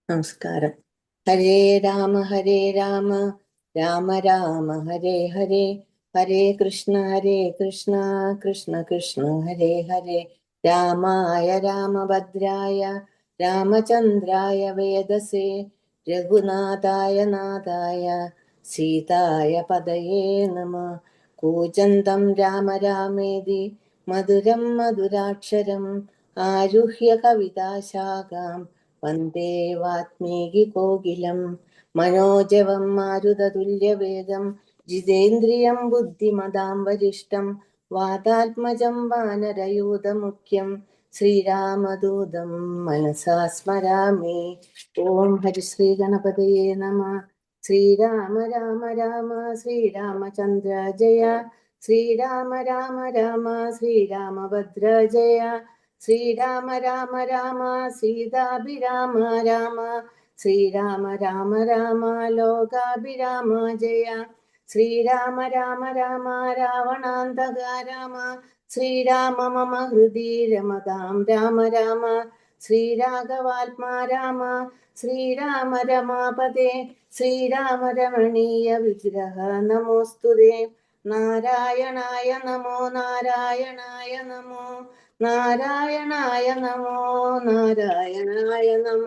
നമസ്കാരം. ഹരേ രാമ രാമ രാമ ഹരേ ഹരേ, ഹരേ കൃഷ്ണ കൃഷ്ണ കൃഷ്ണ ഹരേ ഹരേ. രാമായ രാമഭദ്രായ രാമചന്ദ്രായ വേദസേ, രഘുനാഥായ നാഥായ സീതായ പദയേ നമ. കൂജന്തം രാമ രാമേതി മധുരം മധുരാക്ഷരം, ആരുഹ്യ കവിതാശാഖാം വന്ദേ വാത്മീകി കോകിലം. മനോജവം മാരുതതുല്യവേഗം ജിതേന്ദ്രിയം ബുദ്ധിമതാം വരിഷ്ടം, വാതാത്മജം വാനരയൂഥമുഖ്യം ശ്രീരാമദൂതം മനസാ സ്മരാമി. ഓം ഹരിശ്രീ ഗണപതയേ നമ. ശ്രീരാമ രാമ രാമ ശ്രീരാമചന്ദ്ര ജയ, ശ്രീരാമ രാമ രാമ ശ്രീരാമഭദ്ര ജയ, ശ്രീരാമ രാമ രാമ സീതാഭിരാമ രാമ, ശ്രീരാമ രാമ രാമ ലോകാഭിരാമ ജയ, ശ്രീരാമ രാമ രാമ രാവണാന്തക രാമ, ശ്രീരാമ മമ ഹൃദി രമതാം രാമ രാമ, ശ്രീരാഘവാത്മാ രാമ, ശ്രീരാമ രമാപദേ, ശ്രീരാമ രമണീയ വിഗ്രഹ നമോസ്തുതേ. നാരായണായ നമോ നാരായണായ നമോ നാരായണായ നമോ നാരായണായ നമ.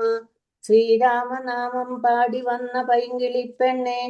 ശ്രീരാമനാമം പാടി വന്ന പൈങ്കിളിപ്പെണ്ണെ,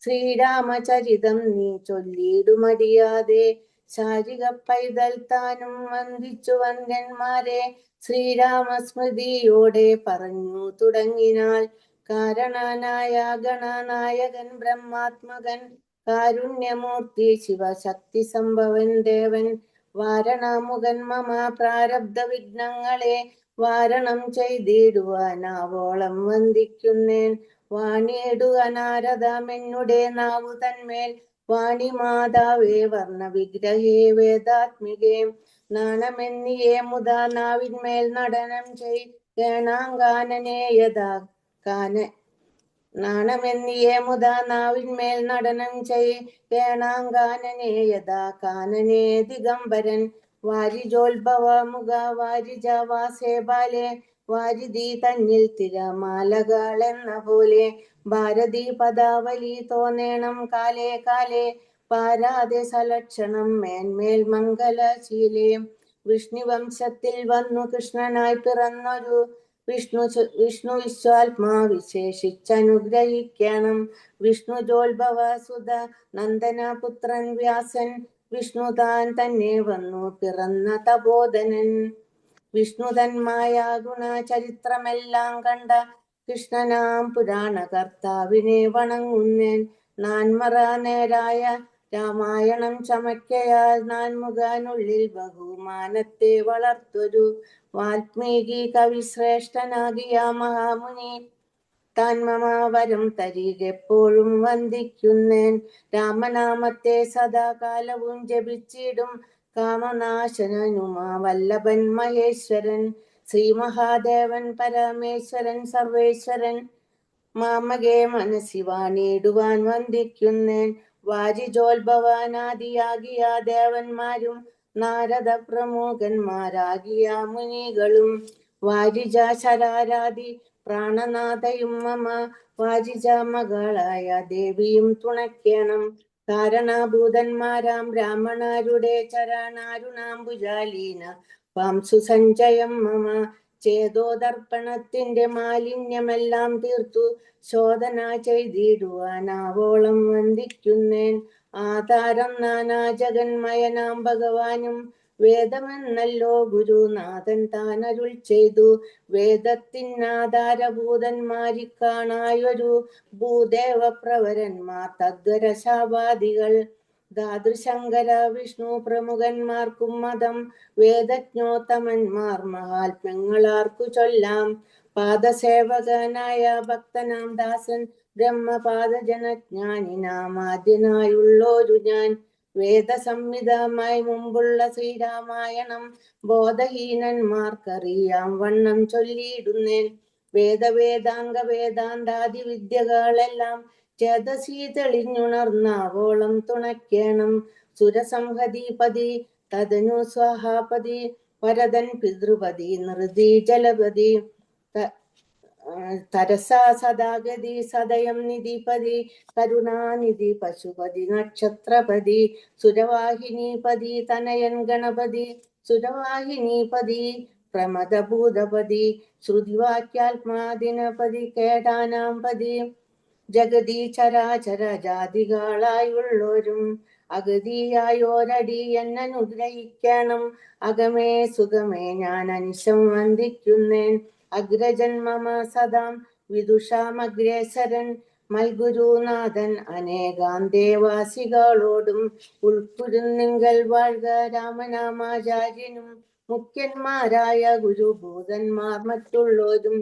ശ്രീരാമചരിതം നീ ചൊല്ലിയിടുമടിയാതെ, ശാരിക പൈതൽ താനും വന്ദിച്ചു വന്ദ്യന്മാരെ, ശ്രീരാമസ്മൃതിയോടെ പറഞ്ഞു തുടങ്ങിനാൾ. കാരണനായ ഗണനായകൻ ബ്രഹ്മാത്മകൻ, കാരുണ്യമൂർത്തി ശിവശക്തി സംഭവൻ ദേവൻ, വാരണമുഖൻ മമ പ്രാരബ്ധ വിഘ്നങ്ങളെ വാരണം ചെയ്തിടുവാനാവോളം വന്ദിക്കുന്നേൻ. വാണിയിടുക നാരദമെന്നുടെ നാവു തന്മേൽ, വാണി മാതാവേ വർണ്ണ വിഗ്രഹേ വേദാത്മികേ, നാണമെന്നിയേ മുതാ നാവിന്മേൽ നടനം ചെയ്യണാങ്കാനനെ യഥാ കാന നാണമെന്നിയേ മുതാ നാവിന്മേൽ നടനം ചെയ്യണാങ്കാനനെ യഥാ കാനനെ ദിഗംബരൻ, വാരിജോത്ഭവ മുഖ വാരിജാവാസേ ബാലെ, വാരിധി തന്നിൽ തിരമാലകളെന്ന പോലെ, ഭാരതി പദാവലി തോന്നേണം കാലേ കാലേ, പാരാതെ സലക്ഷണം മേന്മേൽ മംഗലശീലേ. വിഷ്ണുവംശത്തിൽ വന്നു കൃഷ്ണനായി പിറന്നൊരു വിഷ്ണു വിശ്വാത്മാ വിശേഷിച്ചനുഗ്രഹിക്കണം. വിഷ്ണുജോത്ഭവ സുത നന്ദനപുത്രൻ വ്യാസൻ, വിഷ്ണു താൻ തന്നെ വന്നു പിറന്ന തപോധനൻ. വിഷ്ണുതന്മായ ഗുണചരിത്രമെല്ലാം കണ്ട കൃഷ്ണനാം പുരാണ കർത്താവിനെ വണങ്ങുന്നേൻ. നാൻമറ നേരായ രാമായണം ചമയ്ക്കയാൽ നാൻമുഖനുള്ളിൽ ബഹുമാനത്തെ വളർത്തൊരു വാൽമീകി കവിശ്രേഷ്ഠനാകിയ മഹാമുനി, താൻ മമ വരം തരികെപ്പോഴും വന്ദിക്കുന്നേൻ. രാമനാമത്തെ സദാകാലവും ജപിച്ചിടും കാമനാശനുമാ വല്ലഭൻ മഹേശ്വരൻ, ശ്രീ മഹാദേവൻ പരമേശ്വരൻ സർവേശ്വരൻ, മാമകെ മനസ്സി വാണിടുവാൻ വന്ദിക്കുന്നേൻ. വാരിജോത്ഭവാനാദിയാകിയ ദേവന്മാരും നാരദ പ്രമുഖന്മാരാകിയ മുനികളും, വാരിജ ശരാരാതി പ്രാണനാഥയും മമ വാരിജ മകളായ ദേവിയും തുണയ്ക്കണം. കാരണഭൂതന്മാരാം ബ്രാഹ്മണരുടെ ചരണാരുണാംബുജാലീന പാംസു സഞ്ചയം മമ, ചേതോദർപ്പണത്തിന്റെ മാലിന്യമെല്ലാം തീർത്തു ശോധന ചെയ്തിടുവാനാവോളം വന്ദിക്കുന്നേൻ. ആധാരം നാനാ ജഗന്മയനാം ഭഗവാനും, വേദമെന്നല്ലോ ഗുരുനാഥൻ താനരുൾ ചെയ്തു. വേദത്തിനാധാരഭൂതന്മാരി കാണായൊരു ഭൂദേവപ്രവരന്മാർ തദ്വരശാപാദികൾ, ധാതൃശങ്കര വിഷ്ണു പ്രമുഖന്മാർക്കും മതം, വേദജ്ഞോത്തമന്മാർ മഹാത്മ്യങ്ങളാർക്കു ചൊല്ലാം. പാദസേവകനായ ഭക്തനാം ദാസൻ ബ്രഹ്മപാദജനജ്ഞാനിനാം ആദ്യനായുള്ളോരു ഞാൻ, വേദസംഹിതമായി മുമ്പുള്ള ശ്രീരാമായണം ബോധഹീനന്മാർക്കറിയാം വണ്ണം ചൊല്ലിയിടുന്നേൻ. വേദാംഗ വേദാന്താദി വിദ്യകളെല്ലാം ചേതസി തെളിഞ്ഞുണർന്നാവോളം തുണയ്ക്കണം. സുരസംഹതിപതി തദനു സ്വഹാപതി, വരദൻ പിതൃപതി നൃതി ജലപതി, തരസാ സദാഗതി സദയം നിധിപതി കരുണാനിധി പശുപതി നക്ഷത്രപതി സുരവാഹിനീപതി തനയൻ ഗണപതി സുരവാഹിനീപതി പ്രമദഭൂതപതി ശ്രുതിവാക്യാത്മാദിനപതി കേടാനാംപതി ജഗതി ചരാചര ജാതികളായുള്ളോരും അഗതിയായോരടി എന്നനുഗ്രഹിക്കണം. അകമേ സുഖമേ ഞാൻ അനിശം വന്ദിക്കുന്നേൻ. അഗ്രജന്മമ സദാം വിദുഷാമഗ്രേസരൻ മൽഗുരുനാഥൻ അനേകാന്തേവാസികളോടും ഉൾക്കുരുന്നിങ്കൽ വാഴ്ക രാമനാമാചാര്യനും മുഖ്യന്മാരായ ഗുരുഭൂതന്മാർ മറ്റുള്ളോരും.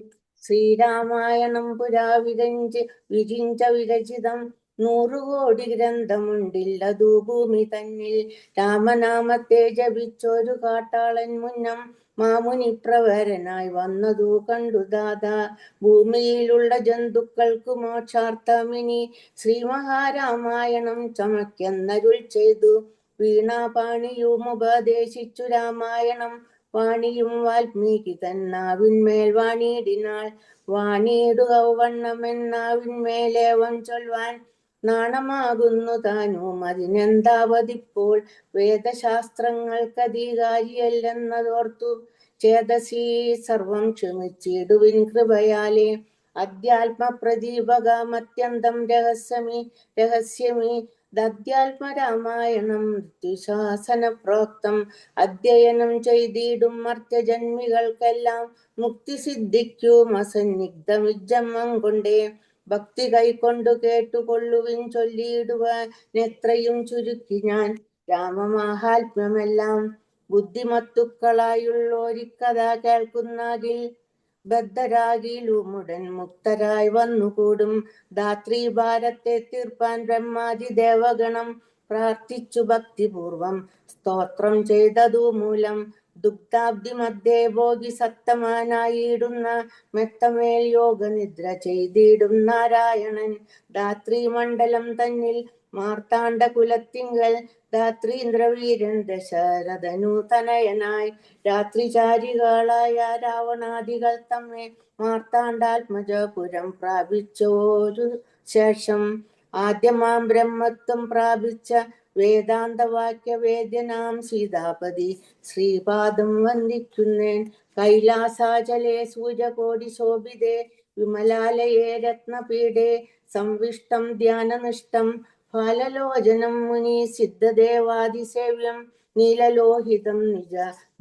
ശ്രീരാമായണം പുരാ വിരിഞ്ച വിരചിതം 100 കോടി ഗ്രന്ഥമുണ്ടില്ലതു ഭൂമി തന്നിൽ. രാമനാമത്തെ ജപിച്ചൊരു കാട്ടാളൻ മുന്നം മാമുനി പ്രവരനായി വന്നതു കണ്ടു ദാദാ. ഭൂമിയിലുള്ള ജന്തുക്കൾക്കു മോക്ഷാർത്ഥമിനി ശ്രീ മഹാരാമായണം ചമയ്ക്കെന്നരുൾ ചെയ്തു. വീണാപാണിയും ഉപദേശിച്ചു രാമായണം. വാണിയും വാൽമീകി തന്നാവിന്മേൽ വാണിയിടിനാൾ. വാണിയിടുക വണ്ണമെന്നാവിന്മേലേവം ചൊൽവാൻ നാണമാകുന്നു താനും അതിനെന്താവതിപ്പോൾ. വേദശാസ്ത്രങ്ങൾക്കധികാരിയല്ലെന്നതോർത്തു ചേതസി സർവം ക്ഷമിച്ചിടുവിൻ കൃപയാലേ. അധ്യാത്മപ്രദീപകമത്യന്തം രഹസ്യമീ ദധ്യാത്മരാമായണം മൃത്യുശാസന പ്രോക്തം. അധ്യയനം ചെയ്തിടും മർത്യജന്മികൾക്കെല്ലാം മുക്തി സിദ്ധിക്കും അസന്നിഗ്ധമിജ്ജമ്മം കൊണ്ടേ. ഭക്തി കൈക്കൊണ്ടു കേട്ടുകൊള്ളുവിൻ ചൊല്ലിയിടുവാൻ എത്രയും ചുരുക്കി ഞാൻ രാമമാഹാത്മ്യമെല്ലാം. ബുദ്ധിമത്തുക്കളായുള്ളോരിക്കഥ കേൾക്കുന്നാകിൽ ബദ്ധരാകിലുമുടൻ മുക്തരായി വന്നുകൂടും. ധാത്രീഭാരത്തെ തീർപ്പാൻ ബ്രഹ്മാദി ദേവഗണം പ്രാർത്ഥിച്ചു ഭക്തിപൂർവം സ്തോത്രം ചെയ്തതു മൂലം. ദുഗ്ധാബ്ദി മധ്യേ ഭോഗി സത്തമാനായിടുന്ന മെത്തമേൽ യോഗനിദ്ര ചെയ്തിടും നാരായണൻ. ധാത്രീമണ്ഡലം തന്നിൽ മാർത്താണ്ഡ കുലത്തിങ്കൽ ധാത്രീന്ദ്രവീരൻ ദശരഥനു തനയനായി. രാത്രിചാരികളായ രാവണാദികൾ തമ്മെ മാർത്താണ്ഡാത്മജപുരം പ്രാപിച്ചോരു ശേഷം ആദ്യമാം ബ്രഹ്മത്വം പ്രാപിച്ച വേദാന്തവാക്യ വേദ്യനാം സീതാപതി ശ്രീപാദം വന്ദിക്കുന്നേൻ. കൈലാസാചലേ സൂര്യകോടി ശോഭിതേ വിമലാലയേ രത്നപീഠേ സംവിഷ്ടം ധ്യാനനിഷ്ടം ഫാലലോചനം മുനി സിദ്ധദേവാദിസേവ്യം. നീലലോഹിതം നിജ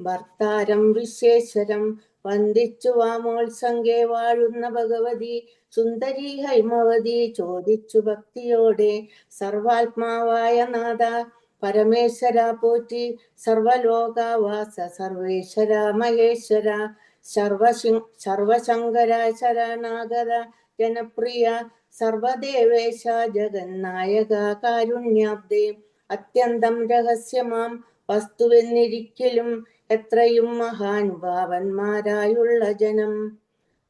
ഭർത്താരം വിശ്വേശ്വരം വന്ദിച്ചു വാമോത്സംഗേ വാഴുന്ന ഭഗവതി സുന്ദരി ഹൈമവതി ചോദിച്ചു ഭക്തിയോടെ. സർവാത്മാവായ നാഥ പരമേശ്വര പോറ്റി സർവലോകാവാസ സർവേശ്വര മഹേശ്വര സർവശങ്കര ശരണാഗത ജനപ്രിയ സർവദേവേശ ജഗന്നായക കാരുണ്യാബ്ദേ. അത്യന്തം രഹസ്യമാം വസ്തുവെന്നിരിക്കലും എത്രയും മഹാനുഭാവന്മാരായുള്ള ജനം.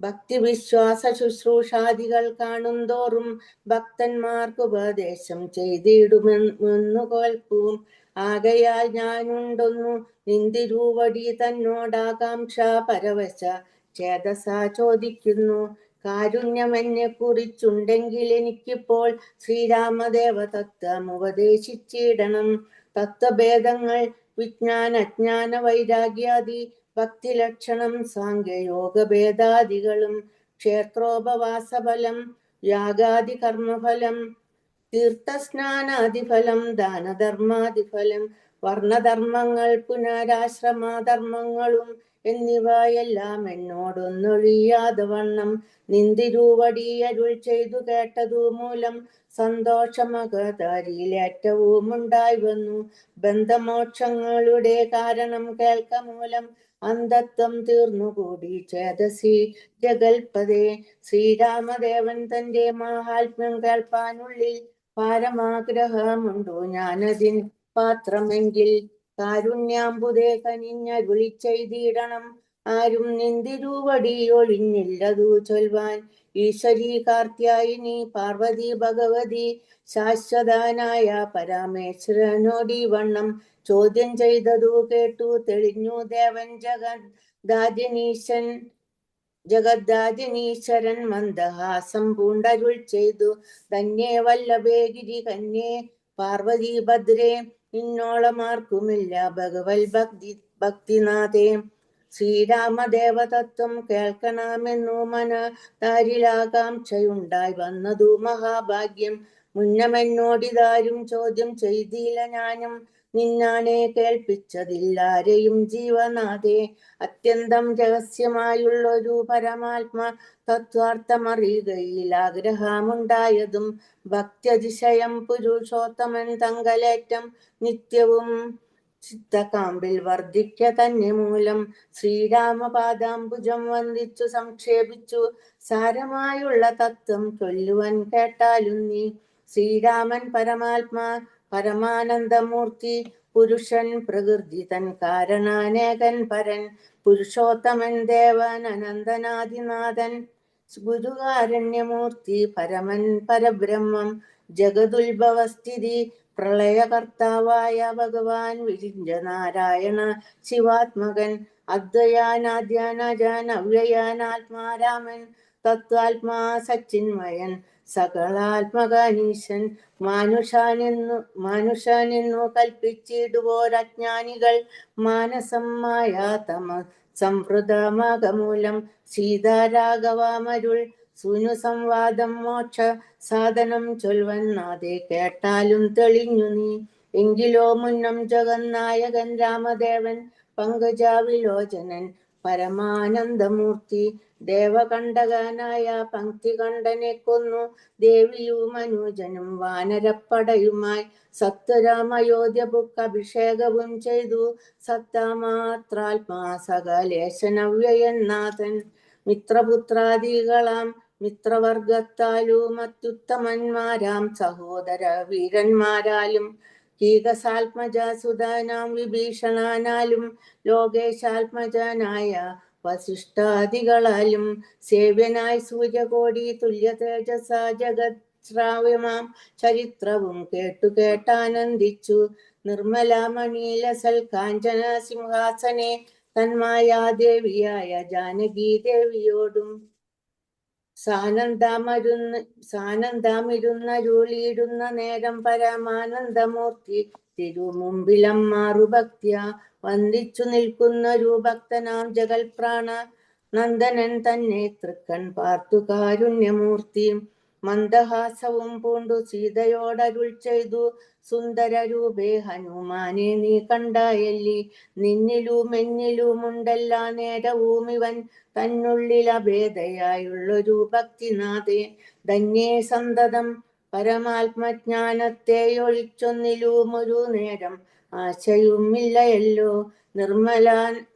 ഭക്തിവിശ്വാസ ശുശ്രൂഷാദികൾ കാണുന്തോറും ഭക്തന്മാർക്ക് ഉപദേശം ചെയ്തിടുമെന്നു കേൾക്കും. ആകയാൽ ഞാനുണ്ടൊന്നു നിന്തിരുവടി തന്നോടാകാംക്ഷ പരവശ ചേതസ ചോദിക്കുന്നു. കാരുണ്യമെന്നെ കുറിച്ചുണ്ടെങ്കിൽ എനിക്കിപ്പോൾ ശ്രീരാമദേവ തത്വം ഉപദേശിച്ചിടണം. തത്വഭേദങ്ങൾ വിജ്ഞാന അജ്ഞാന വൈരാഗ്യാദി ഭക്തിലക്ഷണം സാംഖ്യയോഗഭേദാദികളും ക്ഷേത്രോപവാസഫലം യാഗാദി കർമ്മഫലം തീർത്ഥസ്നാനാദിഫലം ദാനധർമാദിഫലം വർണ്ണധർമ്മങ്ങൾ പുനരാശ്രമധർമ്മങ്ങളും എന്നിവയെല്ലാം എന്നോടൊന്നൊഴിയാതെ വണ്ണം നിന്തിരുവടി അരുൾ ചെയ്തു കേട്ടതു മൂലം സന്തോഷമകതാരിയിലേറ്റവും ഉണ്ടായി വന്നു. ബന്ധമോക്ഷങ്ങളുടെ കാരണം കേൾക്ക മൂലം അന്ധത്വം തീർന്നുകൂടി ചേതസി ജഗൽപദേ. ശ്രീരാമദേവൻ തന്റെ മാഹാത്മ്യം കേൾപ്പാനുള്ളിൽ പാരമാഗ്രഹമുണ്ടു ഞാനതിൻ പാത്രമെങ്കിൽ കാരുണ്യാമ്പുതേ കനിഞ്ഞരുളി ചെയ്തിടണം. ആരും നിന്തിരുവടി ഒഴിഞ്ഞില്ലതു ചൊൽവാൻ. ഈശ്വരി കാർത്യായിനി പാർവതി ഭഗവതി ശാശ്വതനായ പരമേശ്വരനോടി വണ്ണം ചോദ്യം ചെയ്തതു കേട്ടു തെളിഞ്ഞു ദേവൻ ജഗദാദ്യനീശൻ. ജഗദ്ദാദിനീശ്വരൻ മന്ദഹാസം പൂണ്ടരുൾ ചെയ്തു. ധന്യേ വല്ലഭേ ഗിരി കന്യേ പാർവതി ഭദ്രേ, ഇന്നോളമാർക്കുമില്ല ഭഗവൽ ഭക്തിനാഥേ. ശ്രീരാമദേവതത്വം കേൾക്കണമെന്നു മനതാരിലാകാംക്ഷയുണ്ടായി വന്നതു മഹാഭാഗ്യം. മുന്നമെന്നോടിതാരും ചോദ്യം ചെയ്തില്ല ഞാനും, നിന്നാണെ കേൾപ്പിച്ചതില്ലാരെയും ജീവനാഥേ. അത്യന്തം രഹസ്യമായുള്ളൊരു പരമാത്മ തത്വാർത്ഥമറിയുകയിൽ ആഗ്രഹമുണ്ടായതും, ഭക്ത്യതിശയം പുരുഷോത്തമൻ തങ്കലേറ്റം നിത്യവും ചിത്തകാമ്പിൽ വർദ്ധിക്ക തന്നെ മൂലം ശ്രീരാമപാദാംബുജം വന്ദിച്ചു സംക്ഷേപിച്ചു സാരമായുള്ള തത്വം ചൊല്ലുവൻ കേട്ടാലും നീ. ശ്രീരാമൻ പരമാത്മാ പരമാനന്ദമൂർത്തി, പുരുഷൻ പ്രകൃതി തൻ കാരണാനേകൻ പരൻ, പുരുഷോത്തമൻ ദേവൻ അനന്തനാദിനാഥൻ, ഗുരുകാരണ്യമൂർത്തി പരമൻ പരബ്രഹ്മം, ജഗതുത്ഭവസ്ഥിതി പ്രളയകർത്താവായ ഭഗവാൻ വിരിഞ്ച നാരായണ ശിവാത്മകൻ, അദ്വയാനാദ്യാനജാൻ അവ്യയാനാത്മാരാമൻ, തത്വാത്മാ സച്ചിന്മയൻ സകളാത്മകനീശൻ. മാനുഷനെന്നു കൽപ്പിച്ചിടുവോരജ്ഞാനികൾ മാനസം മായാതമ സംവൃതമാകമൂലം, സീതാരാഘവമരുൾ സൂനു സംവാദം മോക്ഷ സാധനം ചൊൽവൻ നാഥേ കേട്ടാലും തെളിഞ്ഞു നീ. എങ്കിലോ മുന്നം ജഗന്നായകൻ രാമദേവൻ പങ്കജാവിലോചനൻ പരമാനന്ദമൂർത്തി, ദേവകണ്ഠകനായ പങ്ക്തികണ്ഠനെ കൊന്നു ദേവിയും അനുജനും വാനരപ്പടയുമായി സത്വരാമയോധ്യപുക്ക് അഭിഷേകവും ചെയ്തു. സത്താമാത്രാത്മാ സകലേശനവ്യയൻ നാഥൻ, മിത്രപുത്രാദികളാം മിത്രവർഗത്താലും അത്യുത്തമന്മാരാം സഹോദര വീരന്മാരാലും, കീകസാത്മജസുതനാം വിഭീഷണനാലും, ലോകേശാത്മജനായ വസിഷ്ഠാദികളാലും, സേവ്യനായി സൂര്യകോടി തുല്യ തേജസ ജഗത് ശ്രാവ്യമാം ചരിത്രവും കേട്ടാനന്ദിച്ചു. നിർമ്മലാമണീലസൽ കാഞ്ചന സിംഹാസനെ തന്മായാദേവിയായ ജാനകി ദേവിയോടും സാനന്ദമിരുന്നരുളിയിടുന്ന നേരം പരമാനന്ദമൂർത്തി തിരുമുമ്പിലമ്മാറുഭക്ത്യ വന്ദിച്ചു നിൽക്കുന്നൊരു ഭക്തനാം ജഗൽപ്രാണ നന്ദനൻ തന്നെ തൃക്കൺ പാർത്തു കാരുണ്യമൂർത്തി. മന്ദഹാസവും പൂണ്ടു സീതയോടരുൾ ചെയ്തു, സുന്ദരരൂപേ ഹനുമാനെ നീ കണ്ടായല്ലി, നിന്നിലും എന്നിലുമുണ്ടെല്ലാ നേരവും ഇവൻ തന്നുള്ളിലഭേദയായുള്ളൊരു ഭക്തിനാഥേ. ധന്യേ സന്തതം പരമാത്മജ്ഞാനത്തെ ഒഴിച്ചൊന്നിലും ഒരു നേരം ആശയുമില്ലയല്ലോ.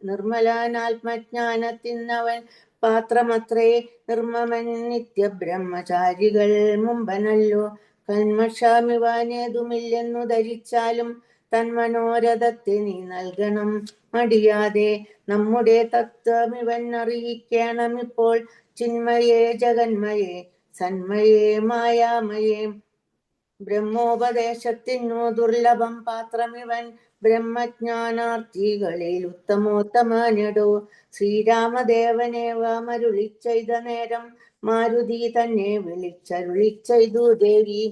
നിർമ്മലാനാത്മജ്ഞാനത്തിനവൻ പാത്രമത്രേ, നിർമ്മമൻ നിത്യബ്രഹ്മചാരികൾ മുമ്പനല്ലോ. കന്മഷമിവാനേതുമില്ലെന്നു ധരിച്ചാലും തന്മനോരഥത്തെ നീ നൽകണം മടിയാതെ. നമ്മുടെ തത്വമിവൻ അറിയിക്കണമിപ്പോൾ, ചിന്മയേ ജഗന്മയേ സന്മയേ മായാമയേ. ബ്രഹ്മോപദേശത്തിനു ദുർലഭം പാത്രമിവൻ, ബ്രഹ്മജ്ഞാനാർത്ഥികളിൽ ഉത്തമോത്തമനെടോ. ശ്രീരാമദേവനേവമരുളി ചെയ്ത നേരം മാരുതി തന്നെ വിളിച്ചരുളിച്ചെയ്തു ദേവി,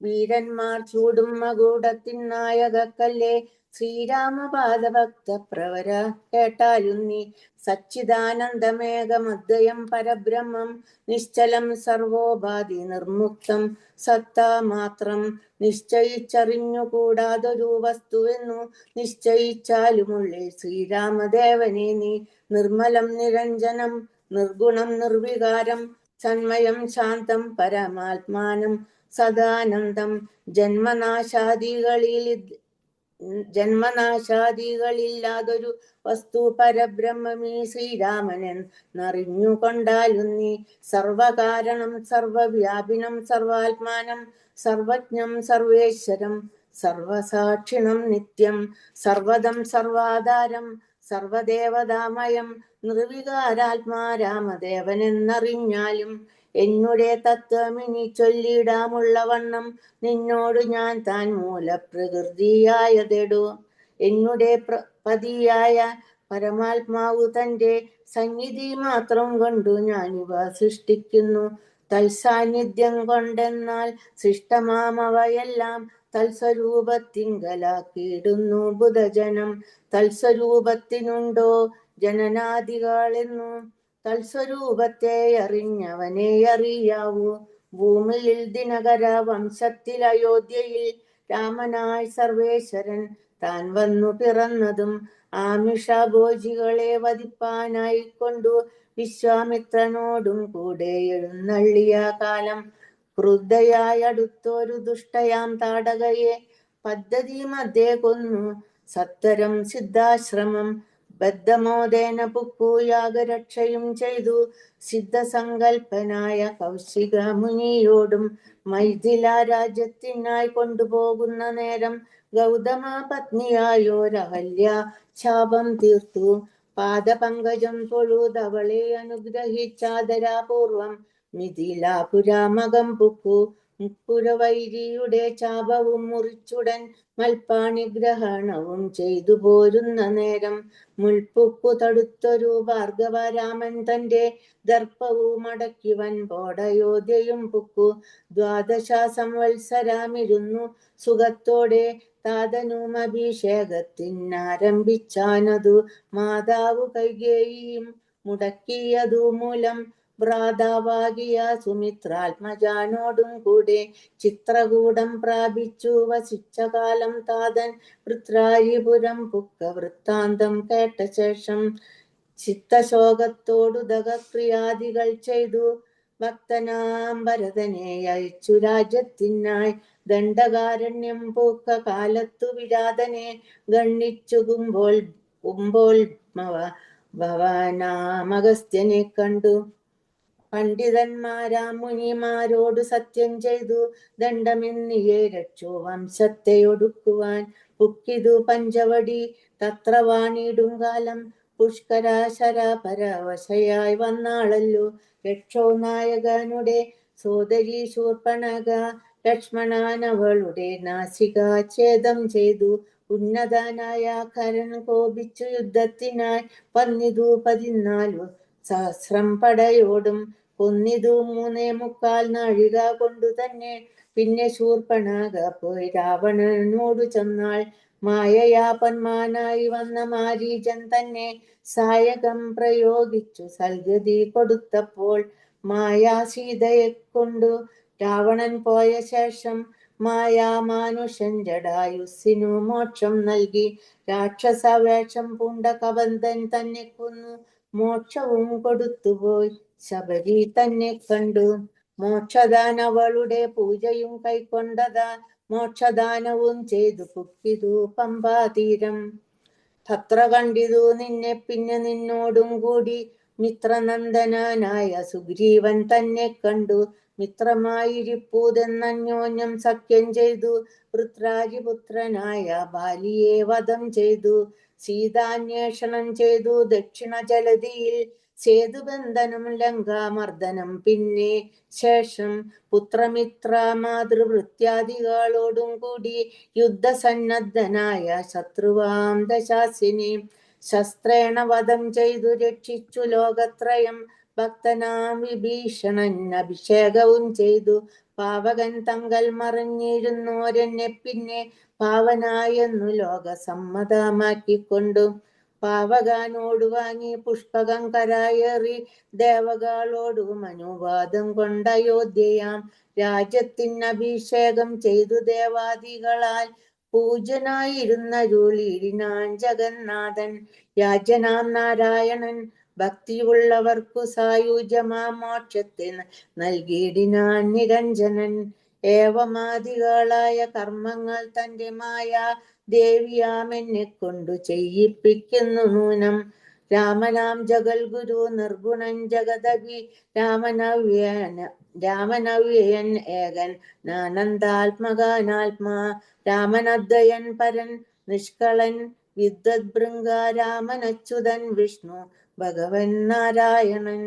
വീരന്മാർ ചൂടും മകുടത്തിൻ നായകക്കല്ലേ ശ്രീരാമപാദഭക്ത പ്രവര കേട്ടാലും നീ. സച്ചിദാനന്ദമേകമദ്വയം പരബ്രഹ്മം, നിശ്ചലം സർവോപാധി നിർമുക്തം സത്താമാത്രം, നിശ്ചയിച്ചറിഞ്ഞുകൂടാതൊരു വസ്തുവെന്നു നിശ്ചയിച്ചാലുമുള്ളിൽ ശ്രീരാമദേവനെ നീ. നിർമ്മലം നിരഞ്ജനം നിർഗുണം നിർവികാരം, സന്മയം ശാന്തം പരമാത്മാനം സദാനന്ദം, ജന്മനാശാദികളില്ലാതൊരു വസ്തു പരബ്രഹ്മമീ ശ്രീരാമനെന്നറിഞ്ഞുകൊണ്ടാലും നീ. സർവകാരണം സർവവ്യാപിനം സർവാത്മാനം, സർവജ്ഞം സർവേശ്വരം സർവസാക്ഷിണം നിത്യം, സർവദം സർവാധാരം സർവദേവതാമയം, നിർവികാരാത്മാ രാമദേവനെന്നറിഞ്ഞാലും. എന്നുടെ തത്വമിനി ചൊല്ലിടാമുള്ള വണ്ണം നിന്നോട് ഞാൻ താൻ മൂലപ്രകൃതിയായതെടോ. എന്നുടെ പതിയായ പരമാത്മാവു തന്റെ സന്നിധി മാത്രം കൊണ്ടു ഞാനിവ സൃഷ്ടിക്കുന്നു. തൽസാന്നിധ്യം കൊണ്ടെന്നാൽ സൃഷ്ടമാമവയെല്ലാം തൽസ്വരൂപത്തിങ്കലാക്കിയിടുന്നു ബുധജനം. തൽസ്വരൂപത്തിനുണ്ടോ ജനനാദികളെന്നു? തൽസ്വരൂപത്തെ അറിഞ്ഞവനെ അറിയാവൂ. ഭൂമിയിൽ ദിനകര വംശത്തിൽ അയോധ്യയിൽ രാമനായി സർവേശ്വരൻ താൻ വന്നു പിറന്നതും ആമിഷഭോജികളെ വധിപ്പാനായിക്കൊണ്ടു വിശ്വാമിത്രനോടും കൂടെ എഴുന്നള്ളിയ കാലം. ക്രുദ്ധയായി അടുത്തൊരു ദുഷ്ടയാം താടകയെ പദ്ധതി മധ്യേ കൊന്നു സത്വരം സിദ്ധാശ്രമം. ബദ്ധമോദേന പുക്കു യാഗരക്ഷയും ചെയ്തു സിദ്ധസങ്കൽപ്പനായ കൗശിക മുനിയോടും മൈഥില രാജ്യത്തിനായി കൊണ്ടുപോകുന്ന നേരം ഗൗതമ പത്നിയായോരഹല്യ ശാപം തീർത്തു. പാദപങ്കജം തൊഴുതവളെ അനുഗ്രഹിച്ചാദരാപൂർവം മിഥിലാപുരാമകം പുക്കു. മുപ്പുരവൈരിയുടെ ചാപവും മുറിച്ചുടൻ മൽപ്പാണിഗ്രഹണവും ചെയ്തു പോരുന്ന നേരം മുൾപ്പുക്കു തടുത്തൊരു ഭാർഗവരാമൻ തന്റെ ദർപ്പവും അടക്കി വൻപോടയോധ്യയും പുക്കു. 12 സംവത്സരമിരുന്നു സുഖത്തോടെ താതനും അഭിഷേകത്തിനാരംഭിച്ചാനതു മാതാവു കൈകേയിയും മുടക്കിയതു മൂലം ഭ്രാതാവാകിയ സുമിത്രാത്മജാനോടും കൂടെ ചിത്രകൂടം പ്രാപിച്ചു വസിച്ച കാലം താതൻ വൃത്രാരിപുരം പുക്ക വൃത്താന്തം കേട്ട ശേഷം ചിത്തശോകത്തോടുദകക്രിയാദികൾ ചെയ്തു ഭക്തനാം ഭരതനെ അയച്ചു രാജ്യത്തിനായി. ദണ്ഡകാരണ്യം പൂക്ക കാലത്തു വിരാതനെ ഗണ്ണിച്ചു ഭവനാമഗസ്ത്യനെ കണ്ടു. പണ്ഡിതന്മാരാ മുനിമാരോട് സത്യം ചെയ്തു ദണ്ഡമെന്നിയെ രക്ഷോ വംശത്തെ ഒടുക്കുവാൻ. പുക്കിതു പഞ്ചവടി തത്ര വാണിടും കാലം പുഷ്കര ശരപരവശയായി വന്നാളല്ലോ രക്ഷോ നായകനുടെ സോദരി ശൂർപ്പണക. ലക്ഷ്മണനവളുടെ നാസിക ഛേദം ചെയ്തു ഉന്നതനായ കരൻ കോപിച്ചു യുദ്ധത്തിനായി വന്നിതു 14 സഹസ്രം പടയോടും കൊന്നിതു 3.25 നാഴിക കൊണ്ടു തന്നെ. പിന്നെ ശൂർപ്പണക പോയി രാവണനോടു ചെന്നാൾ. മായയാ പന്മാനായി വന്ന മാരീചൻ തന്നെ സായകം പ്രയോഗിച്ചു സൽഗതി കൊടുത്തപ്പോൾ മായാ സീതയെ കൊണ്ടു രാവണൻ പോയ ശേഷം മായാമാനുഷൻ ജടായുസ്സിനു മോക്ഷം നൽകി. രാക്ഷസവേഷം പൂണ്ട കബന്ധൻ തന്നെ കൊന്നു മോക്ഷവും കൊടുത്തുപോയി ശബരി തന്നെ കണ്ടു. മോക്ഷദാനവളുടെ പൂജയും കൈക്കൊണ്ടതാ മോക്ഷദാനവും ചെയ്തു പുക്കിതു പമ്പാതീരം. തത്ര കണ്ടിതു നിന്നെ പിന്നെ നിന്നോടും കൂടി മിത്രനന്ദനായ സുഗ്രീവൻ തന്നെ കണ്ടു. മിത്രമായിരിപ്പൂതെന്നന്യോന്യം സഖ്യം ചെയ്തു വൃത്രാരിപുത്രനായ ബാലിയെ വധം ചെയ്തു. സീതാന്വേഷണം ചെയ്തു ദക്ഷിണ ജലധിയിൽ സേതുബന്ധനം ലങ്കാമർദ്ദനം പിന്നെ ശേഷം പുത്രമിത്ര മാതൃവൃത്യാദികളോടും കൂടി യുദ്ധസന്നദ്ധനായ ശത്രുവാം ദശാസ്യനെ ശസ്ത്രേണ വധം ചെയ്തു രക്ഷിച്ചു ലോകത്രയം. ഭക്തനാം വിഭീഷണൻ അഭിഷേകവും ചെയ്തു പാവകൻ തങ്കൽ മറിഞ്ഞിരുന്നോരെന്നെ പിന്നെ പാവനായെന്നു ലോകസമ്മതമാക്കിക്കൊണ്ടു. പാവകാനോട് വാങ്ങി പുഷ്പകം കരായേറി ദേവകളോടും അനുവാദം കൊണ്ടയോധ്യയാം രാജ്യത്തിന് അഭിഷേകം ചെയ്തു ദേവാദികളാൽ പൂജനായിരുന്നരുളിയിടിനാൻ ജഗന്നാഥൻ. യാജനാം നാരായണൻ ഭക്തിയുള്ളവർക്കു സായുജ്യമാ മോക്ഷത്തെ നൽകിയിടിനാൻ നിരഞ്ജനൻ. ഏവമാദികളായ കർമ്മങ്ങൾ തന്റെ മായ ദേവിയാമെന്നെ കൊണ്ടു ചെയ്യിപ്പിക്കുന്നു നൂനം. രാമനാം ജഗൽ ഗുരു നിർഗുണൻ ജഗദഭി രാമനവ്യയൻ ഏകൻ ആനന്ദാത്മകാനാത്മാ. രാമനദ്വയൻ പരൻ നിഷ്കളൻ വിദ്വദ്ഭൃംഗ രാമനച്യുതൻ വിഷ്ണു ഭഗവൻ നാരായണൻ.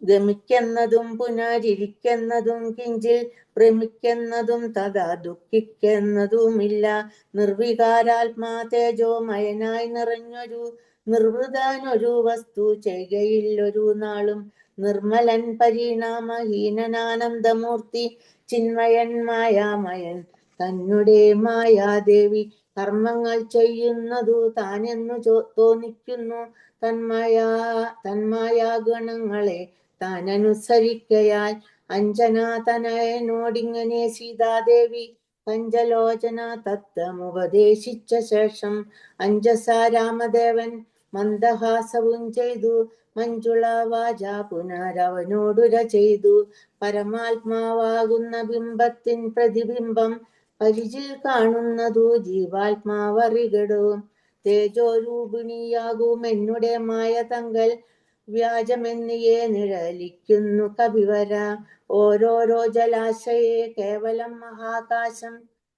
ഗമിക്കുന്നതും പുനരിരിക്കുന്നതും കിഞ്ചിൽ ഭ്രമിക്കുന്നതും തഥാ ദുഃഖിക്കുന്നതുമില്ല. നിർവികാരാത്മാ തേജോമയനായി നിറഞ്ഞൊരു നിർവൃതാനൊരു വസ്തു ചെയ്യുകയില്ലൊരു നാളും. നിർമ്മലൻ പരിണാമഹീനനാനന്ദമൂർത്തി ചിന്മയൻ മായാമയൻ തന്നെ മായാദേവി കർമ്മങ്ങൾ ചെയ്യുന്നതു താനെന്നു തോന്നിക്കുന്നു. തന്മായാഗണങ്ങളെ താനനുസരിക്കയാൽ അഞ്ജനാതനയനോടിങ്ങനെ സീതാദേവി പഞ്ചലോചന തത്വമുപദേശിച്ച ശേഷം അഞ്ജസാ രാമദേവൻ മന്ദഹാസവും ചെയ്തു. മഞ്ജുള വാച പുനരവനോടുര ചെയ്തു. പരമാത്മാവാകുന്ന ബിംബത്തിൻ പ്രതിബിംബം പരിചിൽ കാണുന്നതു ജീവാത്മാവറികടോ. തേജോരൂപിണിയാകും എന്നുടെ മായ തങ്കൽ വ്യാജമെന്നിയെ നിഴലിക്കുന്നു കവിവര. ഓരോരോ ജലാശയെ കേവലം മഹാകാശം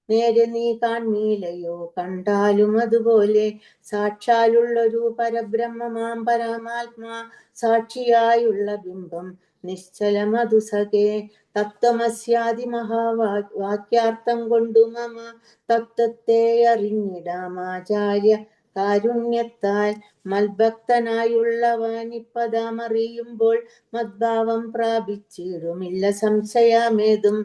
നേരെ നീ കാൺമീലയോ കണ്ടാലും അതുപോലെ. സാക്ഷാലുള്ളൊരു പരബ്രഹ്മമാം പരമാത്മാ സാക്ഷിയായുള്ള ബിംബം നിശ്ചലമതു സഖേ. തത്വമസ്യാദി മഹാവാക്യാർത്ഥം കൊണ്ടു മമ തത്വത്തെ അറിഞ്ഞിടാമാചാര്യ കാരുണ്യത്താൽ. മൽഭക്തനായുള്ളവനിപ്പതമറിയുമ്പോൾ മദ്ഭാവം പ്രാപിച്ചിടുമില്ല സംശയമേതും.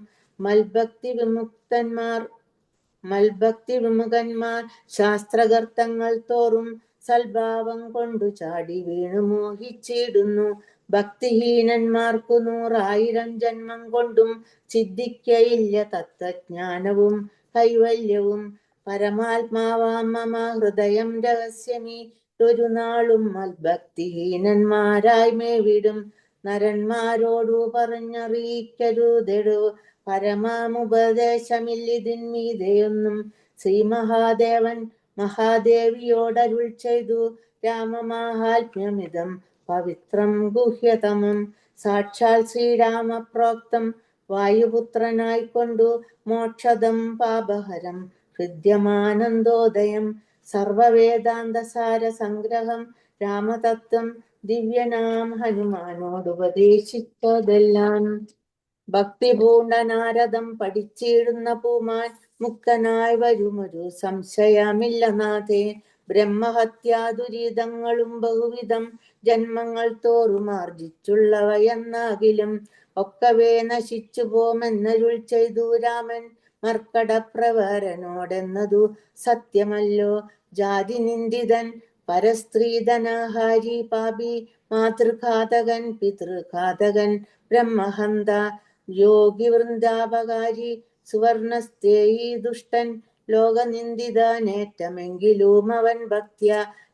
മൽഭക്തി വിമുഖന്മാർ ശാസ്ത്രഗർത്തങ്ങൾ തോറും സൽഭാവം കൊണ്ടു ചാടി വീണു മോഹിച്ചിടുന്നു. ഭക്തിഹീനന്മാർക്കു 100,000 ജന്മം കൊണ്ടും സിദ്ധിക്കയില്ല തത്വജ്ഞാനവും കൈവല്യവും. പരമാത്മാവാം മമ ഹൃദയം രഹസ്യമീ ഒരു നാളും മൽഭക്തിഹീനന്മാരായി മേവിടും. നരന്മാരോടു പറഞ്ഞറിയിക്കരുതെടോ പരമാമുപദേശമില്ലിതിന്മീതെയൊന്നും. ശ്രീ മഹാദേവിയോടരുൾ ചെയ്തു രാമമാഹാത്മ്യമിതം പവിത്രം ഗുഹ്യതമം. സാക്ഷാൽ ശ്രീരാമപ്രോക്തം വായുപുത്രനായിക്കൊണ്ടു മോക്ഷദം പാപഹരം ഹൃദ്യമാനന്ദോദയം. സർവവേദാന്തസാര സംഗ്രഹം രാമതത്വം ദിവ്യനാം ഹനുമാനോടുപദേശിച്ചതെല്ലാം. ഭക്തിപൂർണ നാരദം പഠിച്ചിടുന്ന പൂമാൻ മുക്തനായി വരുമൊരു സംശയമില്ല നാഥേ. ബ്രഹ്മഹത്യാദുരിതങ്ങളും ബഹുവിധം ജന്മങ്ങൾ തോറും ആർജിച്ചുള്ളവയെന്നാകിലും ഒക്കവേ നശിച്ചു പോമെന്നരുൾ ചെയ്തു രാമൻ മർക്കടപ്രവരനോടെന്നതു സത്യമല്ലോ. ജാതി നിന്ദിതൻ പരസ്ത്രീധനഹാരി പാപി മാതൃഘാതകൻ പിതൃഘാതകൻ ബ്രഹ്മഹന്ത യോഗി വൃന്ദാപകാരി സുവർണസ്തേയി ദുഷ്ടൻ ലോകനിന്ദിതനേറ്റമെങ്കിലും അവൻ ഭക്ത്യ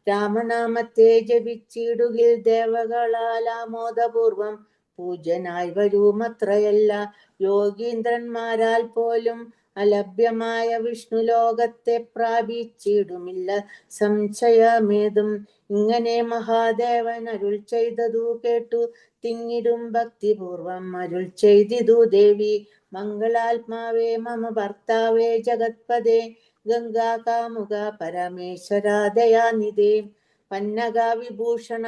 രാമനാമത്തെ ജപിച്ചിടുകിൽ ദേവകളാലാമോദപൂർവം പൂജനായി വരുമത്രയല്ല. യോഗീന്ദ്രന്മാരാൽ പോലും അലഭ്യമായ വിഷ്ണു ലോകത്തെ പ്രാപിച്ചിടുമില്ല സംശയമേതും. ഇങ്ങനെ മഹാദേവൻ അരുൾ ചെയ്തതു കേട്ടു തിങ്ങിടും ഭക്തിപൂർവം അരുൾ ചെയ്തിതു ദേവി. മംഗളാത്മാവേ മമ ഭർത്താവേ ജഗത്പദേ ഗംഗാകാമുക പരമേശ്വര ദയാനിധേ. പന്നക വിഭൂഷണ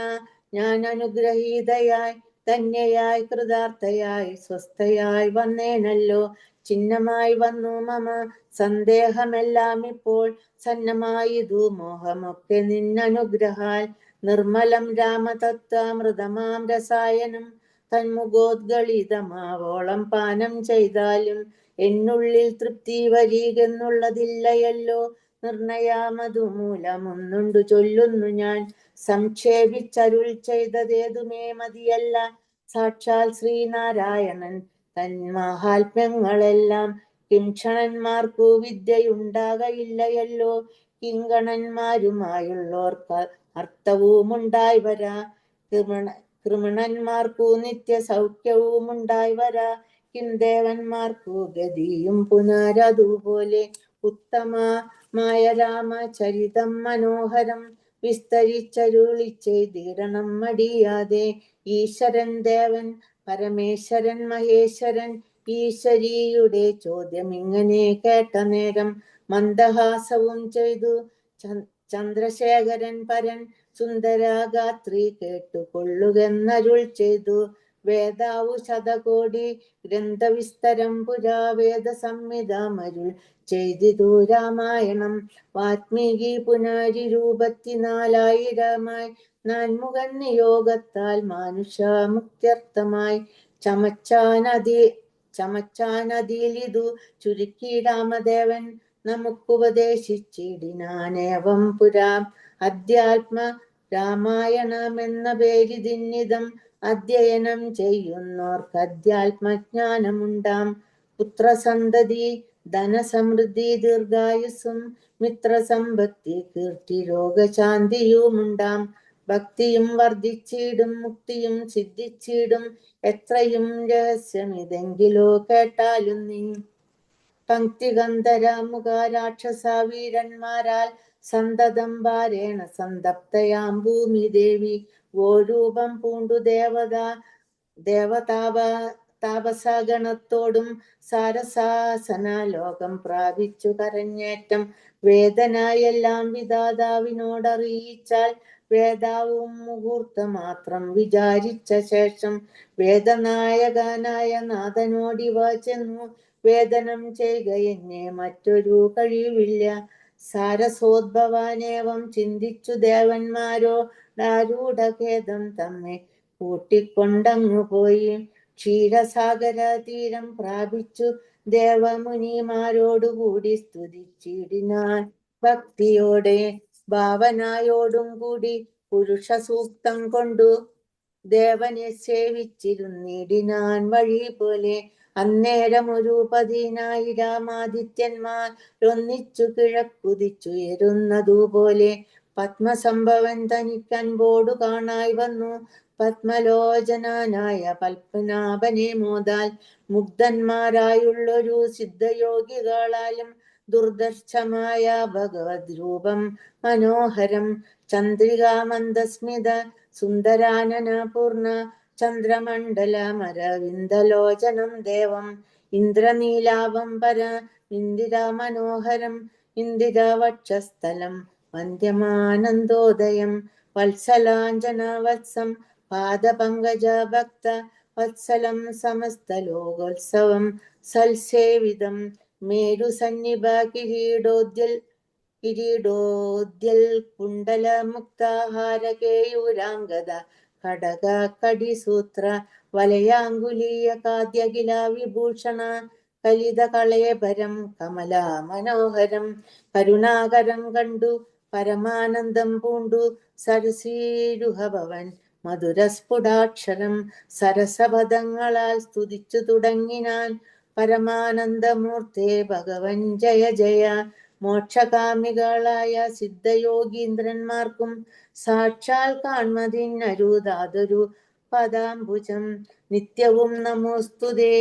ഞാൻ അനുഗ്രഹീതയായി ധന്യയായി കൃതാർത്ഥയായി സ്വസ്ഥയായി വന്നേനല്ലോ. ചിഹ്നമായി വന്നു മമ സന്ദേഹമെല്ലാം ഇപ്പോൾ സന്നമായിതു മോഹമൊക്കെ നിന്നനുഗ്രഹാൽ. നിർമ്മലം രാമതത്വമൃതമാം രസായനം തന്മുഖോദ്ഗളിതമാവോളം പാനം ചെയ്താലും എന്നുള്ളിൽ തൃപ്തി വരികെന്നുള്ളതില്ലയല്ലോ. നിർണയമതു മൂലമൊന്നുണ്ടു ചൊല്ലുന്നു ഞാൻ. സംക്ഷേപിച്ചരുൾ ചെയ്തതേതുമേ മതിയല്ല. സാക്ഷാൽ ശ്രീനാരായണൻ തൻ മഹാത്മ്യങ്ങളെല്ലാം കിംക്ഷണന്മാർക്കു വിദ്യയുണ്ടാകയില്ലയല്ലോ. കിങ്കണന്മാരുമായുള്ളോർക്ക് അർത്ഥവുമുണ്ടായി വരാ. കൃമണന്മാർക്കു നിത്യ സൗഖ്യവുമുണ്ടായി വരാ. കിംദേവന്മാർക്കു ഗതിയും പുനരതുപോലെ. ഉത്തമമായ രാമചരിതം മനോഹരം വിസ്തരിച്ചരുളി ചെയ്തിടണം മടിയാതെ. ഈശ്വരൻ ദേവൻ പരമേശ്വരൻ മഹേശ്വരൻ ഈശ്വരിയുടെ ചോദ്യം ഇങ്ങനെ കേട്ട നേരം മന്ദഹാസവും ചെയ്തു ചന്ദ്രശേഖരൻ പരൻ. സുന്ദരഗാത്രി കേട്ടുകൊള്ളുകെന്നരുൾ ചെയ്തു വേദാവു ശതകോടി ഗ്രന്ഥവിസ്തരം പുരാ വേദ സംഹിതാമരുൾ ചെയ്തിതു രാമായണം. വാത്മീകി പുനരി 24,000 നാൻമുഖൻ നിയോഗത്താൽ മാനുഷമുക്ത്യർത്ഥമായി ചമച്ചാനതിയിലിതു ചുരുക്കി രാമദേവൻ നമുക്കുപദേശിച്ചിടിനാനേവം പുരാ. അധ്യാത്മ രാമായണമെന്ന പേരിതിന്നിതം അധ്യയനം ചെയ്യുന്നോർക്ക് അധ്യാത്മജ്ഞാനമുണ്ടാം. പുത്രസന്തതി ധനസമൃദ്ധി ദീർഘായുസ്സും മിത്രസമ്പത്തി കീർത്തി രോഗശാന്തിയുമുണ്ടാം. ഭക്തിയും വർദ്ധിച്ചിടും മുക്തിയും സിദ്ധിച്ചിടും എത്രയും രഹസ്യമിതെങ്കിലോ കേട്ടാലും നീ. പങ്ക്തികന്ധരമുഖ രാക്ഷസ വീരന്മാരാൽ സന്തതം ഭാരേണ സന്തപ്തയാം ഭൂമി ദേവി ഗോരൂപം പൂണ്ടു താപസഗണത്തോടും സാരസാസന ലോകം പ്രാപിച്ചു കരഞ്ഞേറ്റം വേദനയെല്ലാം വിധാതാവിനോടറിയിച്ചാൽ വേദാവും മുഹൂർത്തമാത്രം വിചാരിച്ച ശേഷം വേദനായകനായ നാഥനോടിവ ചെന്നു വേദനം ചെയ്യുക എന്നെ മറ്റൊരു കഴിവില്ല. സാരസോദ്ഭവാനേവം ചിന്തിച്ചു ദേവന്മാരോടാരൂഢഖേദം തമ്മെ കൂട്ടിക്കൊണ്ടങ്ങു പോയി ക്ഷീരസാഗര തീരം പ്രാപിച്ചു ദേവമുനിമാരോടുകൂടി സ്തുതിച്ചിടിനാൻ ഭക്തിയോടെ. ഭാവനയോടും കൂടി പുരുഷ സൂക്തം കൊണ്ടു ദേവനെ സേവിച്ചിരുന്നിടിനാൻ വഴി പോലെ. അന്നേരം ഒരു 10,000 ഒന്നിച്ചു കിഴക്കുതിച്ചുയരുന്നതുപോലെ പത്മസംഭവൻ തനിക്കൻപോടു കാണായി വന്നു. പത്മലോചനായ പത്മനാഭനെ മോദാൽ മുഗ്ധന്മാരായുള്ളൊരു സിദ്ധയോഗികളാലും ദുർദർശമായ ഭഗവത് രൂപം മനോഹരം. ചന്ദ്രികാമന്ദസ്മിത സുന്ദരാനന പൂർണ്ണ ചന്ദ്രമണ്ഡലമരവിന്ദലോചനം ദേവം ഇന്ദ്രനീലാഭം പര ഇന്ദിരാ മനോഹരം ഇന്ദിരാവക്ഷസ്ഥലം വന്ദ്യമാനന്ദോദയം വത്സലാഞ്ജന വത്സം പാദപങ്കജ ഭക്ത വത്സലം സമസ്തലോകോത്സവം സൽസേവിതം മേരുസന്നിഭ കിരീടോദ്യൽ കുണ്ടലമുക്താഹാരകേയൂരാംഗത ഖഡക കടിസൂത്ര വലയാങ്കുലീയ കാദ്യകില വിഭൂഷണ കലിത കളയഭരം കമല മനോഹരം. കരുണാകരം കണ്ടു പരമാനന്ദം പൂണ്ടു സരസീരുഹഭവൻ മധുരസ്ഫുടാക്ഷരം സരസപദങ്ങളാൽ സ്തുതിച്ചു തുടങ്ങിനാൻ പരമാനന്ദമൂർത്തേ ഭഗവൻ ജയ ജയ. മോക്ഷകാമികളായ സിദ്ധയോഗീന്ദ്രന്മാർക്കും സാക്ഷാൽ കാൺമതിനരുതാതൊരു പദാംബുജം. നിത്യവും നമോസ്തുതേ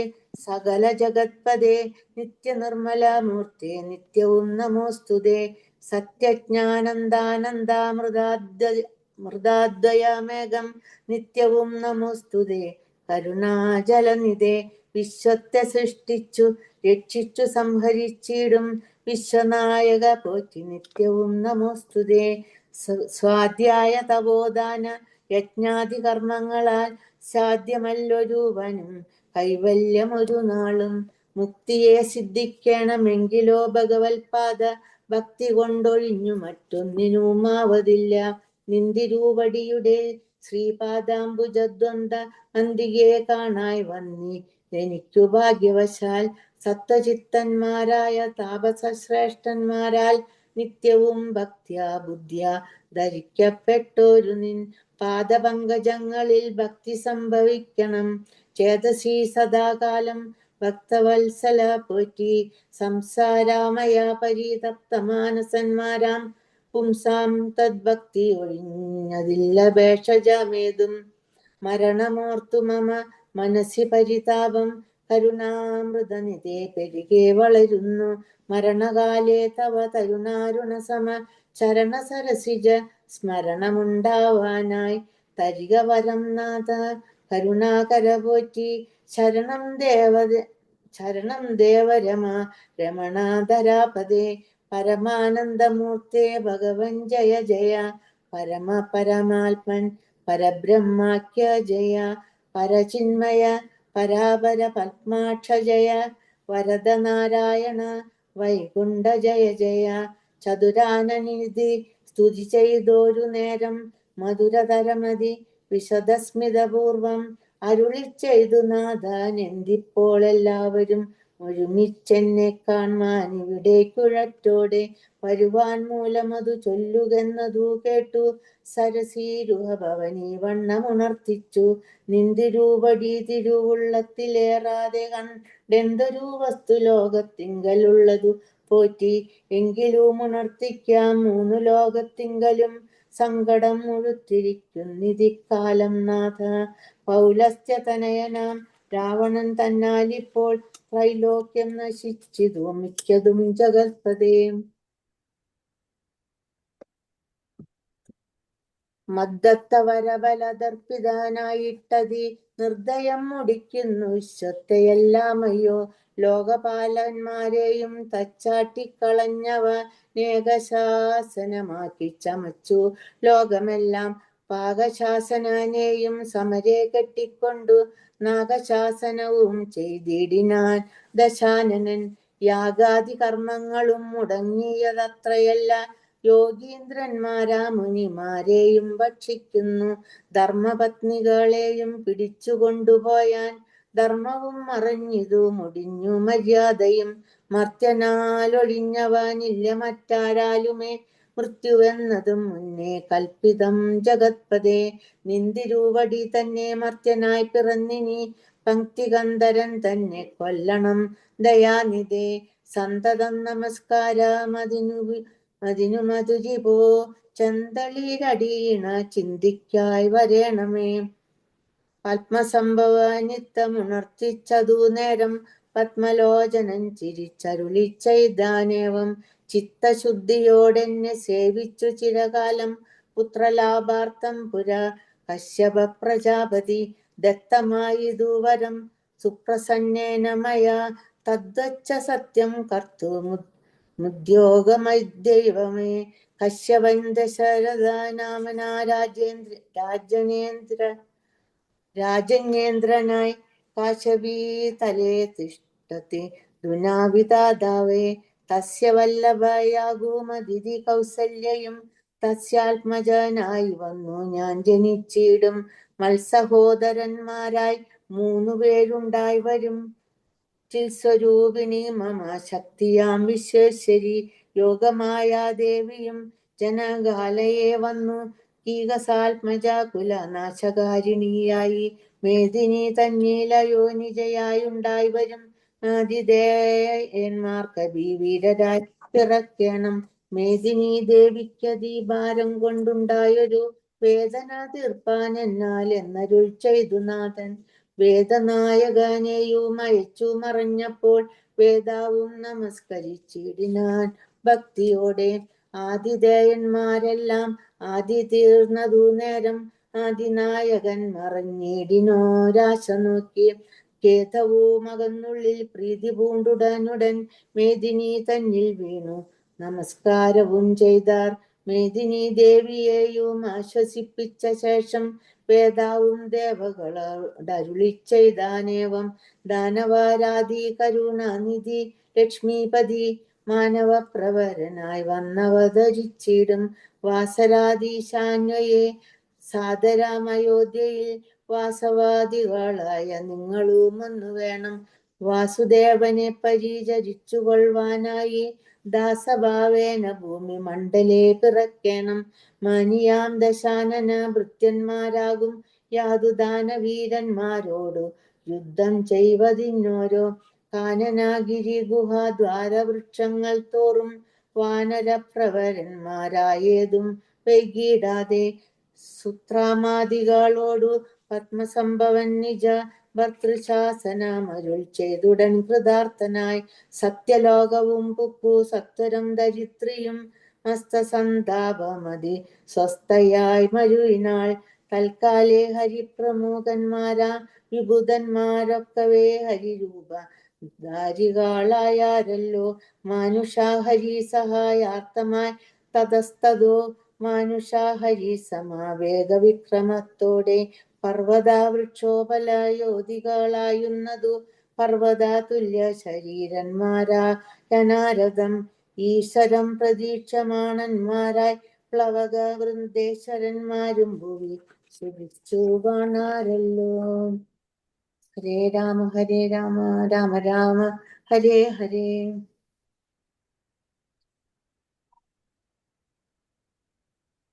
സകല ജഗത്പദേ നിത്യനിർമ്മലമൂർത്തേ നിത്യവും നമോസ്തുതേ. സത്യജ്ഞാനന്ദാനന്ദാമൃതാദ്വയമേകം നിത്യവും നമോസ്തുതേ. കരുണാജലനിധേ വിശ്വത്തെ സൃഷ്ടിച്ചു രക്ഷിച്ചു സംഹരിച്ചിടും വിശ്വനായക പോറ്റി നിത്യവും നമോസ്തുതേ. സ്വാധ്യായ തപോദാന യജ്ഞാതി കർമ്മങ്ങളാൽ സാധ്യമല്ലൊരുവനും കൈവല്യമൊരു നാളും. മുക്തിയെ സിദ്ധിക്കണമെങ്കിലോ ഭഗവത്പാദ ഭക്തി കൊണ്ടൊഴിഞ്ഞു മറ്റൊന്നിനുമാവതില്ല. നിന്തിരൂവടിയുടെ ശ്രീപാദാംബുജദ്വന്ദ അന്തികെ കാണായി വന്നി എനിക്കു ഭാഗ്യവശാൽ സത്വചിത്തന്മാരായ താപസശ്രേഷ്ഠന്മാരാൽ നിത്യവും ഭക്ത്യാ ബുദ്ധ്യാ ധരിക്കപ്പെട്ടൊരു നിൻ പാദപങ്കജങ്ങളിൽ ഭക്തി സംഭവിക്കണം. ചേതസി സദാകാലം ഭക്തവത്സല പോറ്റി സംസാരാമയ പരിതപ്തമാനസന്മാരാം പുംസാം തദ്ഭക്തി ഒഴിഞ്ഞതില്ല ഭേഷജമേതും. മരണമോർത്തു മമ മനസ്സി പരിതാപം കരുണാമൃതനിധേ പെരുകെ വളരുന്നു. മരണകാലേ തവ തരുണാരുണസമ ചരണസരസിജ സ്മരണമുണ്ടാവാനായി തരിക വരം നാഥ കരുണാകര പോറ്റി. ശരണം ദേവരമ രമണാധരാപദേ പരമാനന്ദമൂർത്തേ ഭഗവൻ ജയ ജയ. പരമാത്മൻ പരബ്രഹ്മാഖ്യ ജയ പരചിന്മയ പരാപര പത്മാക്ഷജയ വരദനാരായണ വൈകുണ്ഠ ജയ ജയ. ചതുരാനനിധി സ്തുതി ചെയ്തൊരു നേരം മധുരതരമതി വിശദസ്മിതപൂർവം അരുളി ചെയ്തു നാഥൻ, എന്തിപ്പോൾ എല്ലാവരും ഒരുമിച്ചെന്നെ കാൺമാൻ ഇവിടേക്കുഴറ്റോടെ വരുവാൻ മൂലമതു ചൊല്ലുകെന്നതു കേട്ടു. സരസീരുഹഭവനി വണ്ണമുണർത്തിച്ചു നിന്തിരൂപടി തിരുവുള്ളത്തിലേറാതെ കണ്ടെന്തൊരു വസ്തു ലോകത്തിങ്കലുള്ളതു പോറ്റി. എങ്കിലും ഉണർത്തിക്കാം മൂന്നു ലോകത്തിങ്കലും സങ്കടം മുഴുത്തിരിക്കുന്നിതിക്കാലം നാഥ. പൗലസ്ത്യതനയനാം രാവണൻ തന്നാലിപ്പോൾ ത്രൈലോക്യം നശിച്ചിതു മിക്കതും ജഗത്പദേ. മദ്ദത്തവരബലദർപ്പിതനായിട്ടതി നിർദ്ദയം മുടിക്കുന്നു വിശ്വത്തെയെല്ലാമയ്യോ. ലോകപാലന്മാരെയും തച്ചാട്ടിക്കളഞ്ഞവനേകശാസനമാക്കി ചമച്ചു ലോകമെല്ലാം. പാകശാസനനെയും സമരെ കെട്ടിക്കൊണ്ടു നാഗശാസനവും ചെയ്തിടിനാൻ ദശാനനൻ. യാഗാദി കർമ്മങ്ങളും മുടങ്ങിയതത്രയല്ല, യോഗീന്ദ്രന്മാരാ മുനിമാരെയും ഭക്ഷിക്കുന്നു. ധർമ്മപത്നികളെയും പിടിച്ചുകൊണ്ടുപോയാൻ ധർമ്മവും മറഞ്ഞിതു മുടിഞ്ഞു മര്യാദയും. മർത്യനാലൊഴിഞ്ഞവനില്ല മറ്റാരാലുമേ മൃത്യുവെന്നതും മുന്നേ കൽപ്പിതം ജഗത്പദേ. നിന്തിരുവടി തന്നെ മർത്യനായി പിറന്നിനി പങ്ക്തികന്ധരൻ തന്നെ കൊല്ലണം ദയാനിധേ. സന്തതം നമസ്കാരമതിനു മധുരിപോ ചന്തളിരടീണ ചിന്തിക്കായി വരേണമേ. പത്മസംഭവനിത്തമുണർത്തിച്ചതു നേരം പത്മലോചനൻ ചിരിച്ചരുളി ചെയ്താനേവം. ചിത്തശുദ്ധിയോടെന്നെ സേവിച്ചു ചിരകാലം പുത്രലാഭാർത്ഥം പുരാ കശ്യപ പ്രജാപതി. ദത്തമായിതു വരം സുപ്രസന്നേന മയാ തദ്വച്ച സത്യം കർത്തുമുദ്യോഗമൈദൈവമേ. കശ്യപൻ ദശരഥനാമനാ രാജന്യേന്ദ്രനായി കാശവീതലേ തിഷ്ടതി ദുനാവിതാദാവേ. തസ്യ വല്ലഭയാകുമതിഥി കൗസല്യയും തസ്യാത്മജനായി വന്നു ഞാൻ ജനിച്ചിടും. മത്സഹോദരന്മാരായി 3 പേരുണ്ടായി വരും. ചിൽസ്വരൂപിണി മമ ശക്തിയാം വിശ്വേശ്വരി യോഗമായ ദേവിയും ജനകാലയെ വന്നു കീകസാത്മജ കുലനാശകാരിണിയായി. മേദിനി തന്നീലയോനിജയായുണ്ടായി വരും. ആതിഥേയന്മാർക്കഭി വീരരായി പിറക്കേണം. മേദിനി ദേവിക്കതിഭാരം കൊണ്ടുണ്ടായൊരു വേദന തീർപ്പാൻ എന്നാൽ എന്നരുൾ ചെയ്തു നാഥൻ. വേദനായകനെയും അയച്ചു മറഞ്ഞപ്പോൾ വേദാവും നമസ്കരിച്ചിടിനാൻ ഭക്തിയോടെ. ആതിഥേയന്മാരെല്ലാം ആദി തീർന്നതു നേരം ആദിനായകൻ മറഞ്ഞിടിനോരാശ നോക്കി. ഖേദവും അകന്നുള്ളിൽ പ്രീതി പൂണ്ടുടനുടൻ മേദിനി തന്നിൽ വീണു നമസ്കാരവും ചെയ്താർ. മേദിനി ദേവിയെയും ആശ്വസിപ്പിച്ച ശേഷം വേദാവും ദേവകളോടരുളി ചെയ്താനേവം. ദാനവാരാധി കരുണാനിധി ലക്ഷ്മീപതി മാനവപ്രവരനായി വന്നവതരിച്ചിടും. വാസരാധീശാന്വയെ സാദരാമയോധ്യയിൽ വാസവാദികളായ നിങ്ങളും ഒന്നു വേണം. വാസുദേവനെ പരിചരിച്ചു കൊള്ളുവാനായി ദാസഭാവേന ഭൂമി മണ്ഡലേ പിറക്കേണം. മാനിയാം ദശാനന ഭൃത്യന്മാരാകും യാതുദാനവീരന്മാരോടു യുദ്ധം ചെയ്വതിനോരോ കാനനാഗിരി ഗുഹാദ്വാരവൃക്ഷങ്ങൾ തോറും വാനരപ്രവരന്മാരായേതും വൈകിടാതെ. സുത്രാമാദികളോടു പത്മസംഭവൻ നിജ ഭർത്തൃശാസനമരുൾ ചെയ്തുടൻ കൃതാർത്ഥനായി. സത്യലോകവും പുക്കു സത്വരം ധരിത്രിയും മസ്തസന്താപമതി സ്വസ്ഥയായി മരുവിനാൾ. തൽക്കാലേ ഹരിപ്രമുഖന്മാരാ വിബുധന്മാരൊക്കവേ ഹരിരൂപ ധാരികളായാരല്ലോ. മാനുഷാഹരി സഹായാർത്ഥമായി തതസ്തതോ മാനുഷാഹരി സമാവേഗ വിക്രമത്തോടെ പർവ്വതാവൃക്ഷോപലയോധികളായുന്നതു പർവ്വതാതുല്യ ശരീരന്മാരായനാരദം ഈശ്വരം പ്രതീക്ഷമാണന്മാരായി പ്ലവക വൃന്ദേശ്വരന്മാരും ഭൂവി സുഭിച്ചു കാണാരല്ലോ. ഹരേ രാമ രാമ രാമ ഹരേ ഹരേ.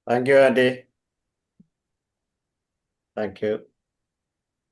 Thank you, Auntie. Thank you.